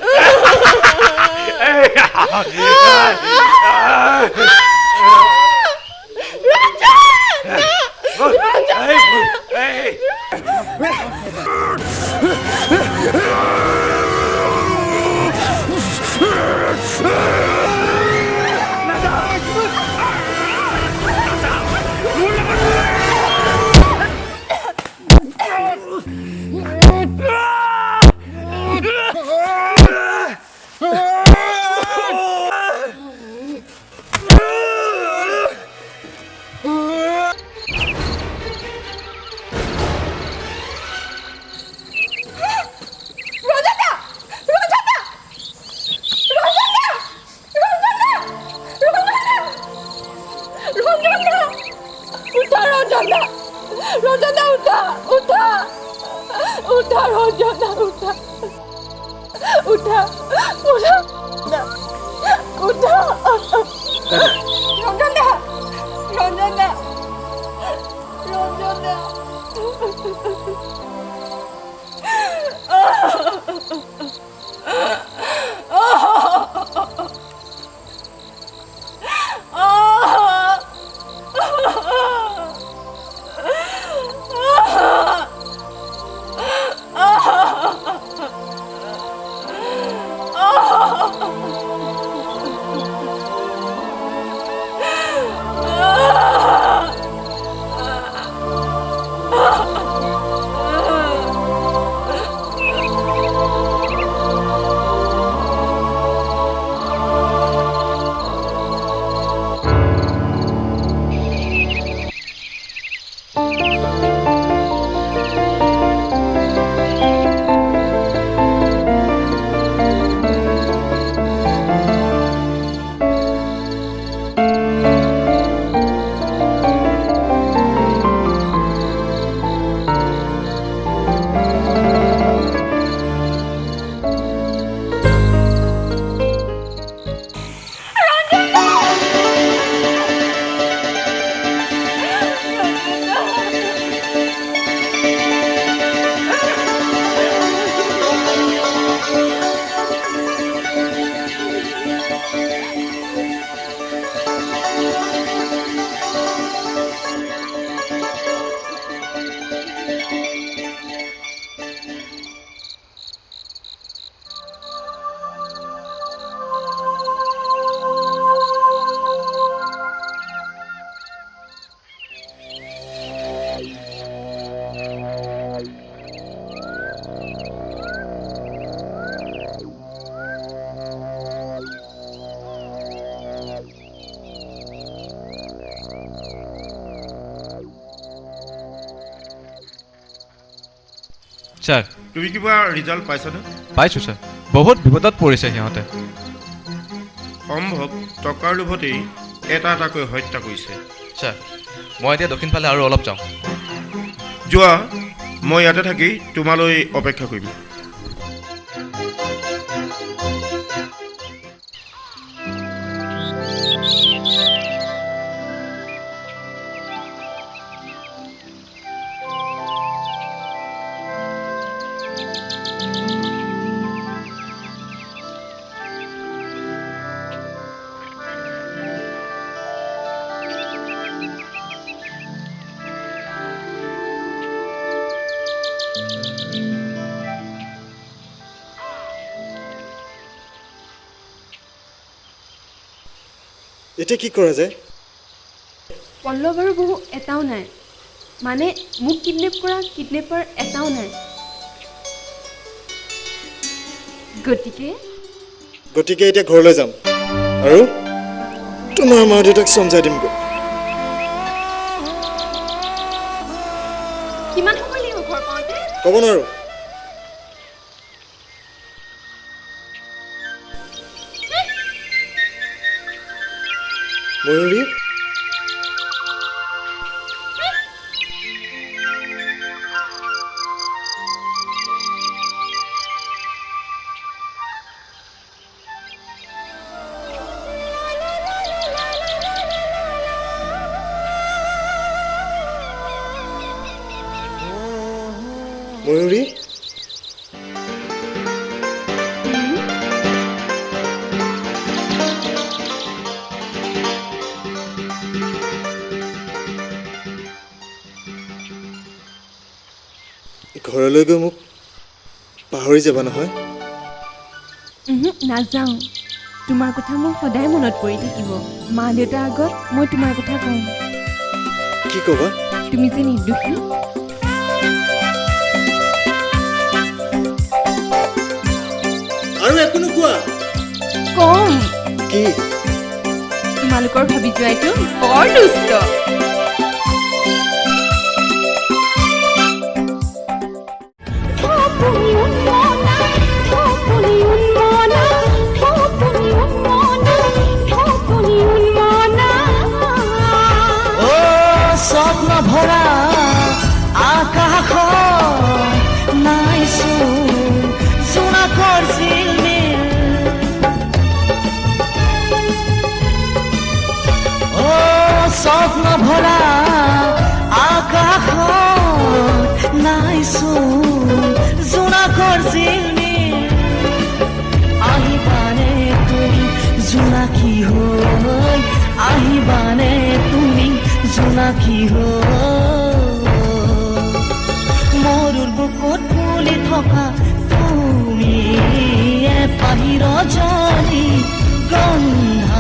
रंजना उठा उठा उठा रंजना उठा उठा उठा उठा रंजना रंजना रंजना ছাৰ তুমি কিবা ৰিজাল্ট পাইছানে? পাইছোঁ ছাৰ বহুত বিপদত পৰিছে সিহঁতে সম্ভৱ টকাৰ লোভতেই এটা এটাকৈ হত্যা কৰিছে। ছাৰ মই এতিয়া দক্ষিণ ফালে আৰু অলপ যাওঁ। যোৱা, মই ইয়াতে থাকি তোমালৈ অপেক্ষা কৰিম। এতিয়া কি কৰা যায়? পল্লৱ আৰু বহু এটাও নাই, মানে মোক কিডনেপ কৰা কিডনেপাৰ এটাও নাই। গতিকে এতিয়া ঘৰলৈ যাম আৰু তোমাৰ মা দেউতাক সমজাই দিমগৈ। কিমান সময় লাগিব ঘৰ পাওঁতে? ক'ব নোৱাৰো। ময়ূৰী, ময়ূৰী, ঘৰলৈ গৈ মোক পাহৰি যাবা নহয়? নাযাওঁ, তোমাৰ কথা মোৰ সদায় মনত পৰি থাকিব। মা দেউতাৰ আগত মই তোমাৰ কথা কওঁ। কি ক'বা? তুমি যে নিৰ্দোষী। আৰু একো নোকোৱা? কম। কি? তোমালোকৰ ভাবি যোৱাইটো বৰ দুষ্ট। স্বপ্ন ভৰা আকাশ নাইছো জোনাকৰ জিলমিল স্বপ্ন ভৰা আকাশ নাইছো জোনাকৰ জিলমিল আহিবানে তুমি জোনাকী হৈ আহিবানে তুমি জোনাকী মৰুৰ বুকুত ফুলি থকা তুমি বাহিৰ জনি গন্ধ